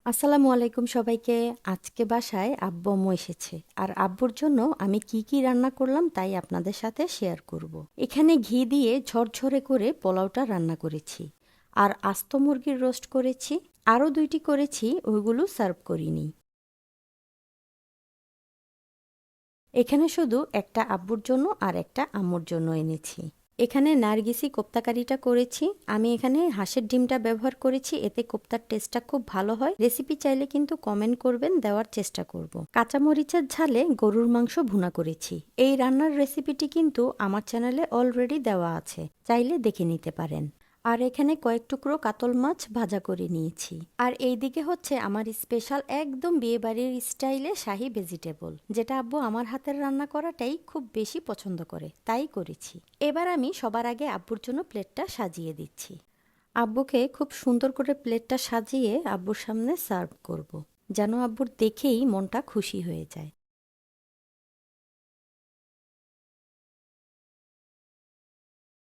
আসসালামু আলাইকুম সবাইকে। আজকে বাসায় আব্বু আম্মু এসেছে আর আব্বুর জন্য আমি কি কি রান্না করলাম তাই আপনাদের সাথে শেয়ার করব। এখানে ঘি দিয়ে ঝরঝরে করে পোলাওটা রান্না করেছি আর আস্ত মুরগির রোস্ট করেছি। আরও দুইটি করেছি, ওইগুলো সার্ভ করিনি। এখানে শুধু একটা আব্বুর জন্য আর একটা আম্মুর জন্য এনেছি। এখানে নার্গিসি কোপ্তাকারিটা করেছি। আমি এখানে হাঁসের ডিমটা ব্যবহার করেছি, এতে কোপ্তার টেস্টটা খুব ভালো হয়। রেসিপি চাইলে কিন্তু কমেন্ট করবেন, দেওয়ার চেষ্টা করব। কাঁচামরিচের ঝালে গরুর মাংস ভুনা করেছি। এই রান্নার রেসিপিটি কিন্তু আমার চ্যানেলে অলরেডি দেওয়া আছে, চাইলে দেখে নিতে পারেন। আর এখানে কয়েক টুকরো কাতল মাছ ভাজা করে নিয়েছি। আর এইদিকে হচ্ছে আমার স্পেশাল একদম বিয়েবাড়ির স্টাইলে শাহি ভেজিটেবল, যেটা আব্বু আমার হাতের রান্না করাটাই খুব বেশি পছন্দ করে, তাই করেছি। এবার আমি সবার আগে আব্বুর জন্য প্লেটটা সাজিয়ে দিচ্ছি। আব্বুকে খুব সুন্দর করে প্লেটটা সাজিয়ে আব্বুর সামনে সার্ভ করব, যেন আব্বুর দেখেই মনটা খুশি হয়ে যায়।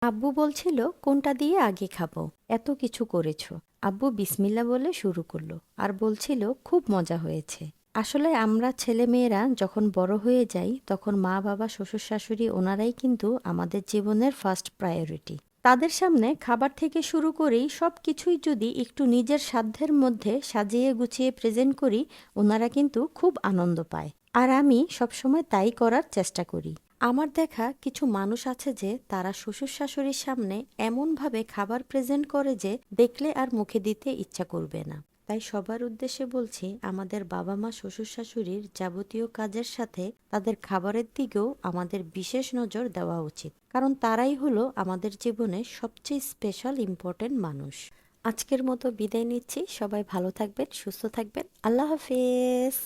আব্বু বলছিল কোনটা দিয়ে আগে খাবো, এত কিছু করেছো। আব্বু বিসমিল্লা বলে শুরু করলো আর বলছিল খুব মজা হয়েছে। আসলে আমরা ছেলে মেয়েরা যখন বড় হয়ে যাই তখন মা বাবা শ্বশুর শাশুড়ি ওনারাই কিন্তু আমাদের জীবনের ফার্স্ট প্রায়োরিটি। তাদের সামনে খাবার থেকে শুরু করেই সব কিছুই যদি একটু নিজের সাধ্যের মধ্যে সাজিয়ে গুছিয়ে প্রেজেন্ট করি, ওনারা কিন্তু খুব আনন্দ পায়। আর আমি সবসময় তাই করার চেষ্টা করি। আমার দেখা কিছু মানুষ আছে যে তারা শ্বশুর শাশুড়ির সামনে এমনভাবে খাবার প্রেজেন্ট করে যে দেখলে আর মুখে দিতে ইচ্ছা করবে না। তাই সবার উদ্দেশ্যে বলছি, আমাদের বাবা মা শ্বশুর শাশুড়ির যাবতীয় কাজের সাথে তাদের খাবারের দিকেও আমাদের বিশেষ নজর দেওয়া উচিত, কারণ তারাই হলো আমাদের জীবনে সবচেয়ে স্পেশাল ইম্পর্টেন্ট মানুষ। আজকের মতো বিদায় নিচ্ছি। সবাই ভালো থাকবেন, সুস্থ থাকবেন। আল্লাহ হাফেজ।